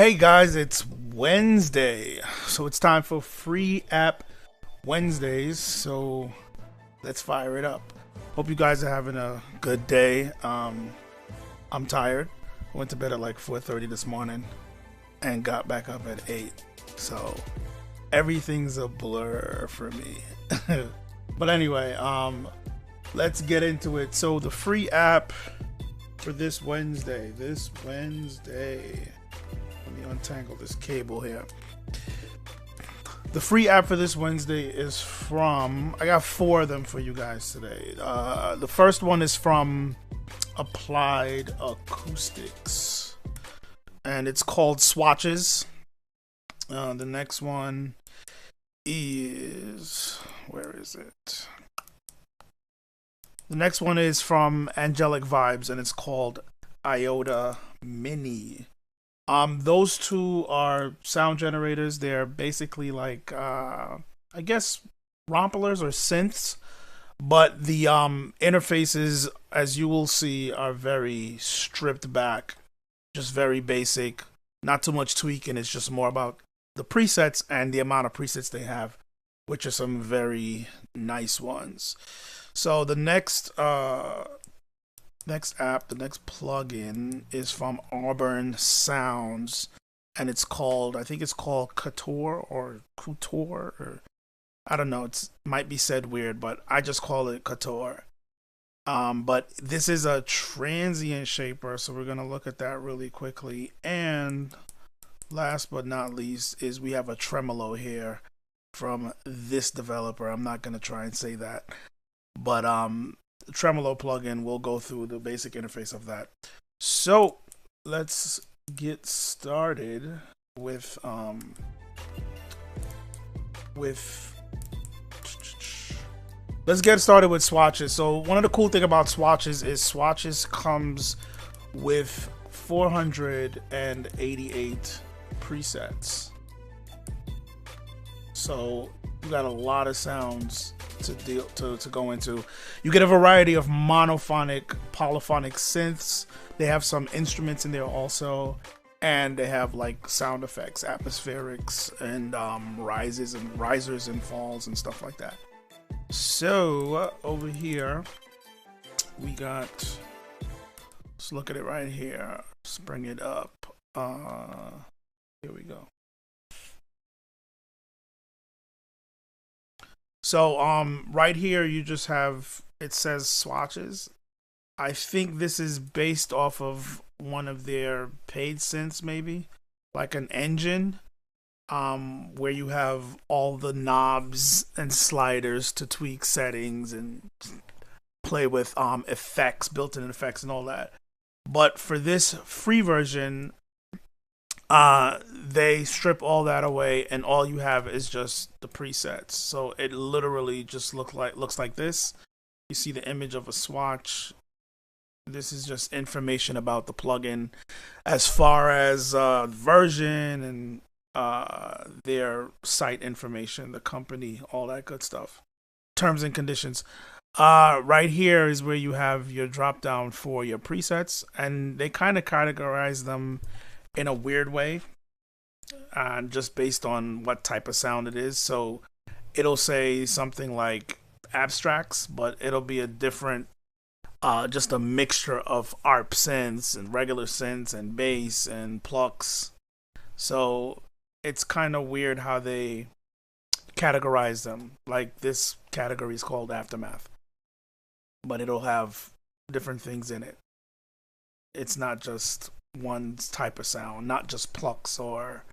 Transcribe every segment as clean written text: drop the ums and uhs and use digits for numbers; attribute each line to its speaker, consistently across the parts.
Speaker 1: Hey guys, it's Wednesday, so it's time for free app Wednesdays. So let's fire it up. Hope you guys are having a good day. I'm tired. I went to bed at like 4:30 this morning and got back up at 8. So everything's a blur for me. But anyway, let's get into it. So the free app for this Wednesday. Let me untangle this cable here. The free app for this Wednesday is from, I got 4 of them for you guys today. The first one is from Applied Acoustics, and it's called Swatches. The next one is, where is it? The next one is from Angelic Vibes, and it's called IOTA Mini. Those two are sound generators. They're basically like, I guess, romplers or synths, but the interfaces, as you will see, are very stripped back, just very basic, not too much tweaking. It's just more about the presets and the amount of presets they have, which are some very nice ones. So the next app, the next plugin is from Auburn Sounds, and it's called, I think it's called Couture or Couture, or I don't know. It might be said weird, but I just call it Couture. But this is a transient shaper, so we're gonna look at that really quickly. And last but not least is we have a tremolo here from this developer. I'm not gonna try and say that, but the Tremolo plugin will go through the basic interface of that. So let's get started with let's get started with Swatches. So one of the cool thing about Swatches is Swatches comes with 488 presets. So you got a lot of sounds to go into. You get a variety of monophonic, polyphonic synths. They have some instruments in there also, and they have like sound effects, atmospherics, and risers and falls and stuff like that. So over here we got, let's look at it right here. Let's bring it up. Here we go. So right here you just have, it says Swatches. I think this is based off of one of their paid synths, maybe like an engine, where you have all the knobs and sliders to tweak settings and play with effects, built-in effects and all that. But for this free version, they strip all that away, and all you have is just the presets. So it literally just looks like this. You see the image of a swatch. This is just information about the plugin, as far as version and their site information, the company, all that good stuff, terms and conditions. Right here is where you have your drop down for your presets, and they kind of categorize them in a weird way, just based on what type of sound it is. So it'll say something like abstracts, but it'll be a different, just a mixture of ARP synths and regular synths and bass and plucks. So it's kind of weird how they categorize them. Like this category is called Aftermath, but it'll have different things in it. It's not just one type of sound, not just plucks or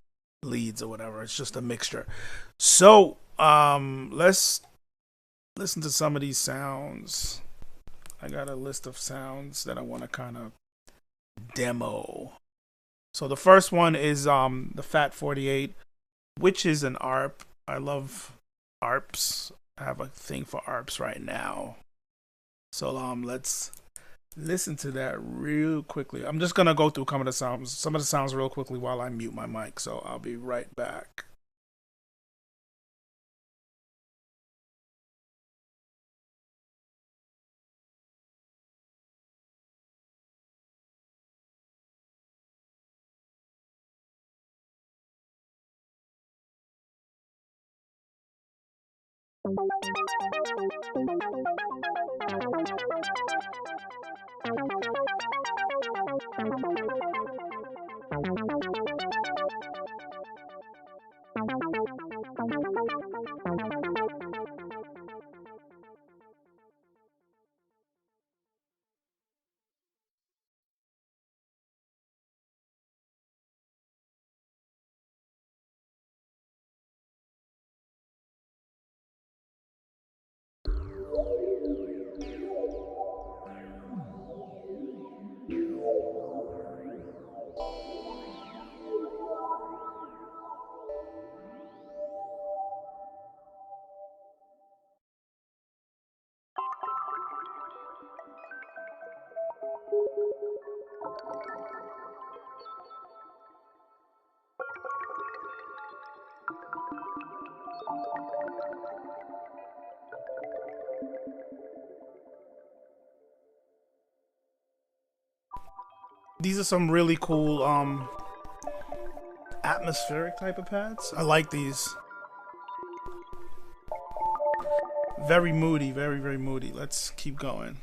Speaker 1: leads or whatever. It's just a mixture. So let's listen to some of these sounds. I got a list of sounds that I want to kind of demo. So the first one is the Fat 48, which is an ARP. I love ARPs. I have a thing for ARPs right now. So let's listen to that real quickly. I'm just gonna go through some of the sounds real quickly while I mute my mic, so I'll be right back. These are some really cool atmospheric type of pads. I like these. Very moody, very, very moody. Let's keep going.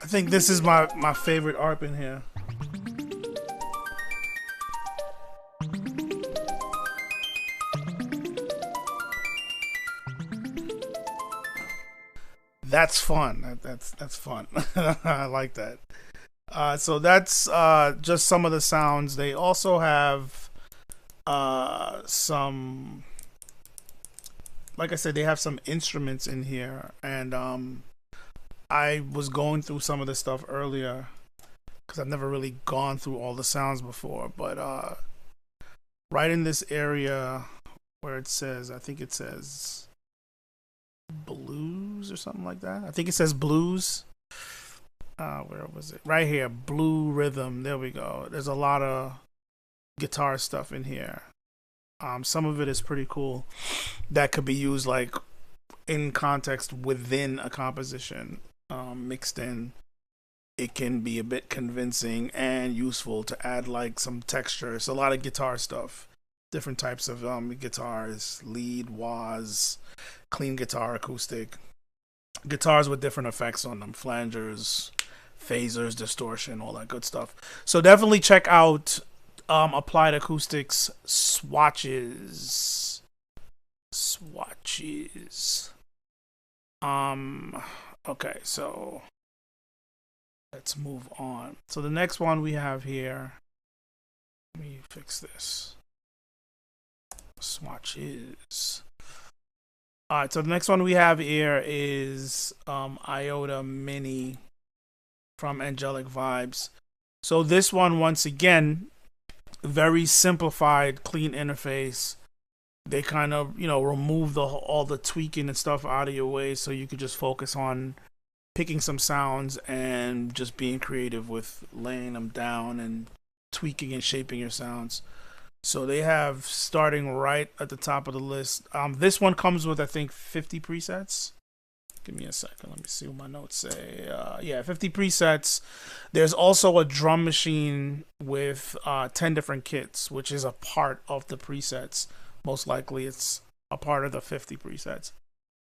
Speaker 1: I think this is my favorite ARP in here. That's fun. That's fun. I like that. So that's just some of the sounds. They also have some, like I said, they have some instruments in here, and I was going through some of this stuff earlier because I've never really gone through all the sounds before, but right in this area where it says, I think it says blues or something like that. I think it says blues. Where was it? Right here, blue rhythm. There we go. There's a lot of guitar stuff in here. Some of it is pretty cool. That could be used like in context within a composition, mixed in. It can be a bit convincing and useful to add like some texture. It's a lot of guitar stuff. Different types of guitars, lead, wah, clean guitar, acoustic. Guitars with different effects on them, flangers, phasers, distortion, all that good stuff. So definitely check out Applied Acoustics Swatches. Okay, so let's move on. So the next one we have here, let me fix this. Swatches. Alright, so the next one we have here is IOTA Mini from Angelic Vibes. So this one, once again, very simplified, clean interface. They kind of, remove all the tweaking and stuff out of your way so you could just focus on picking some sounds and just being creative with laying them down and tweaking and shaping your sounds. So they have, starting right at the top of the list, this one comes with, I think, 50 presets. Give me a second. Let me see what my notes say. Yeah, 50 presets. There's also a drum machine with 10 different kits, which is a part of the presets. Most likely it's a part of the 50 presets.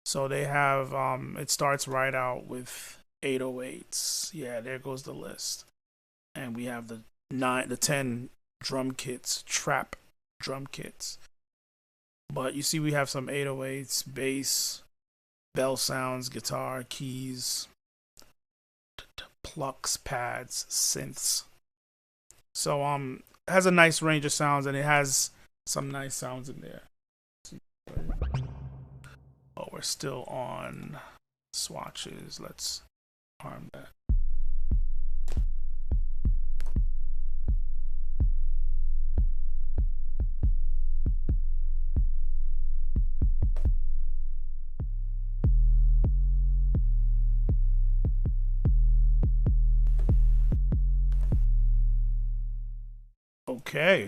Speaker 1: So they have, it starts right out with 808s. Yeah, there goes the list. And we have the 10 drum kits, trap drum kits. But you see we have some 808s, bass, bell sounds, guitar, keys, plucks, pads, synths. So it has a nice range of sounds, and it has some nice sounds in there. Oh, we're still on swatches. Let's arm that.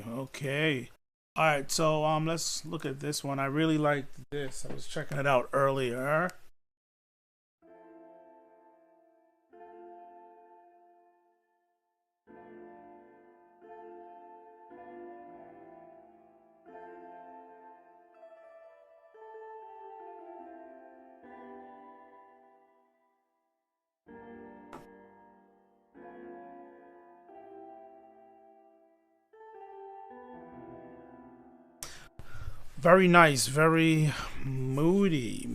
Speaker 1: Okay. All right, so let's look at this one. I really like this. I was checking it out earlier. Very nice, very moody.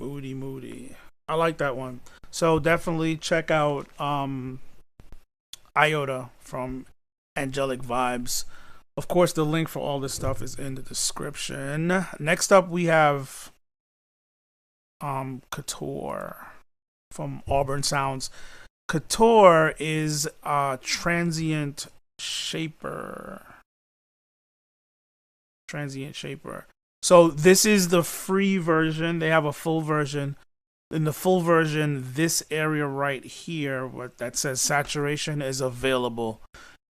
Speaker 1: I like that one. So definitely check out IOTA from Angelic Vibes. Of course, the link for all this stuff is in the description. Next up, we have Couture from Auburn Sounds. Couture is a transient shaper. So this is the free version. They have a full version. In the full version, this area right here, what that says saturation, is available.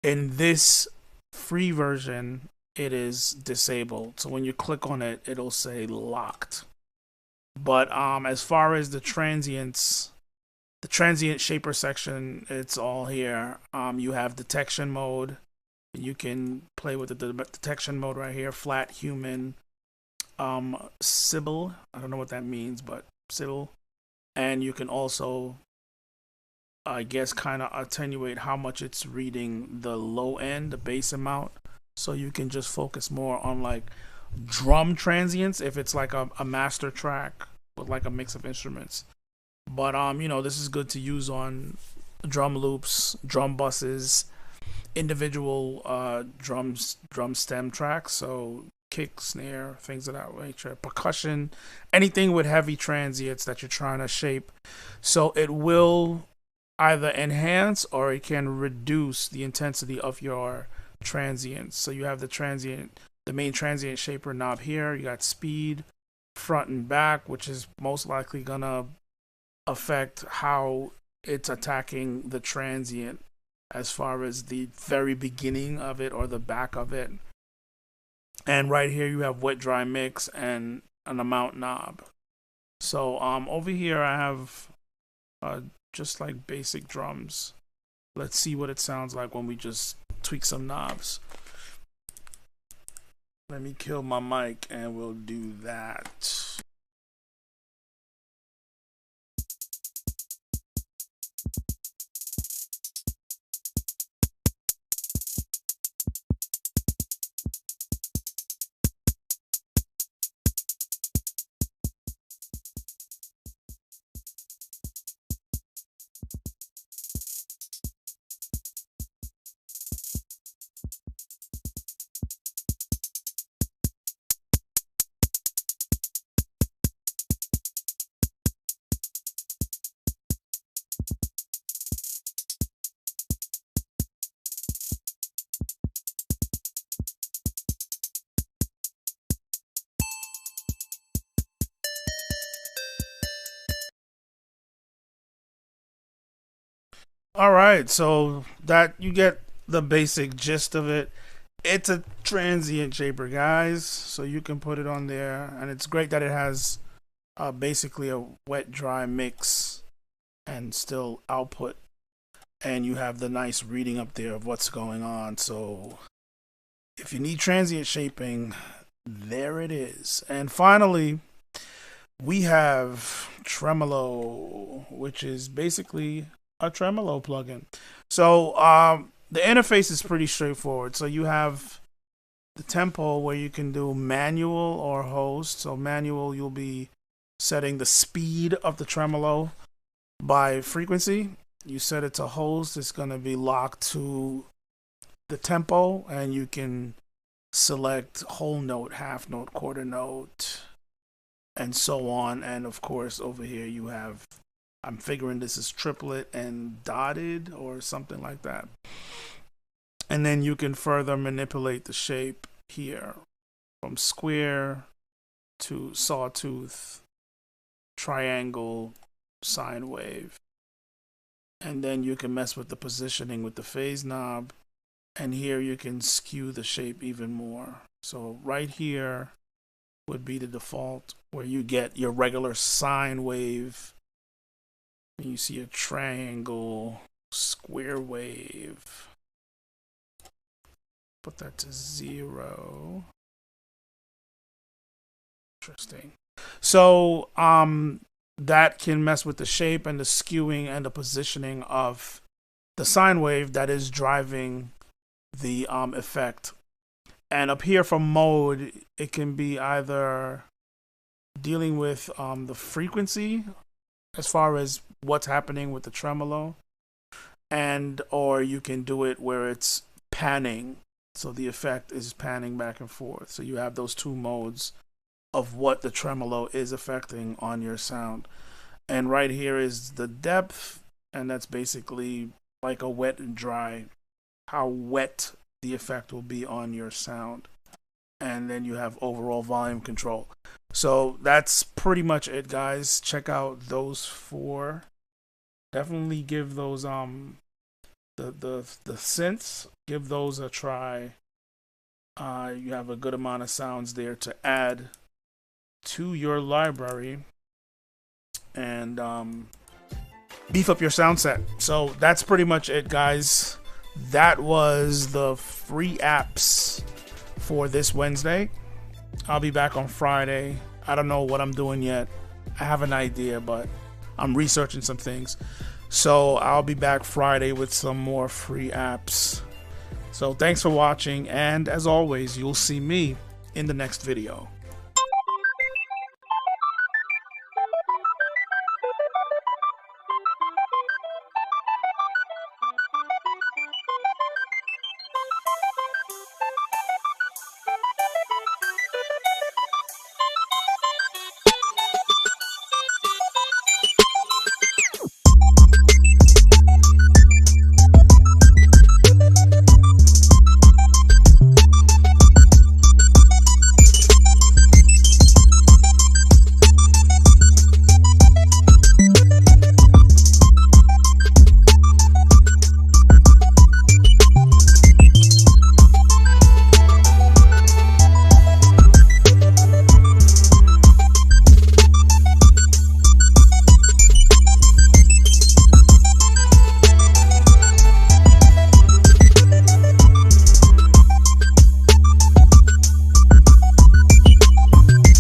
Speaker 1: In this free version, it is disabled. So when you click on it, it'll say locked. But as far as the transient shaper section, it's all here. You have detection mode. You can play with the detection mode right here. Flat, human, Sybil. I don't know what that means, but Sybil. And you can also, I guess, kind of attenuate how much it's reading the low end, the bass amount. So you can just focus more on like drum transients if it's like a master track with like a mix of instruments. But you know, this is good to use on drum loops, drum buses, individual drum stem tracks. So kick, snare, things of that nature, percussion, anything with heavy transients that you're trying to shape. So it will either enhance or it can reduce the intensity of your transients. So you have the main transient shaper knob here. You got speed, front and back, which is most likely gonna affect how it's attacking the transient as far as the very beginning of it or the back of it. And right here you have wet dry mix and an amount knob. So over here I have just like basic drums. Let's see what it sounds like when we just tweak some knobs. Let me kill my mic and we'll do that. All right, so that you get the basic gist of it. It's a transient shaper, guys, so you can put it on there, and it's great that it has basically a wet dry mix and still output, and you have the nice reading up there of what's going on. So if you need transient shaping, there it is. And finally, we have Tremolo, which is basically a Tremolo plugin. So the interface is pretty straightforward. So you have the tempo where you can do manual or host. So manual, you'll be setting the speed of the tremolo by frequency. You set it to host, it's going to be locked to the tempo, and you can select whole note, half note, quarter note, and so on. And of course, over here you have, I'm figuring this is triplet and dotted or something like that. And then you can further manipulate the shape here from square to sawtooth, triangle, sine wave. And then you can mess with the positioning with the phase knob. And here you can skew the shape even more. So right here would be the default where you get your regular sine wave. And you see a triangle, square wave. Put that to 0. Interesting. So that can mess with the shape and the skewing and the positioning of the sine wave that is driving the effect. And up here from mode, it can be either dealing with the frequency as far as what's happening with the tremolo, and or you can do it where it's panning, so the effect is panning back and forth. So you have those two modes of what the tremolo is affecting on your sound. And right here is the depth, and that's basically like a wet and dry, how wet the effect will be on your sound. And then you have overall volume control. So that's pretty much it, guys. Check out those 4. Definitely give those the synths, give those a try. You have a good amount of sounds there to add to your library and beef up your sound set. So that's pretty much it, guys. That was the free apps for this Wednesday. I'll be back on Friday. I don't know what I'm doing yet. I have an idea, but I'm researching some things. So I'll be back Friday with some more free apps. So thanks for watching, and as always, you'll see me in the next video.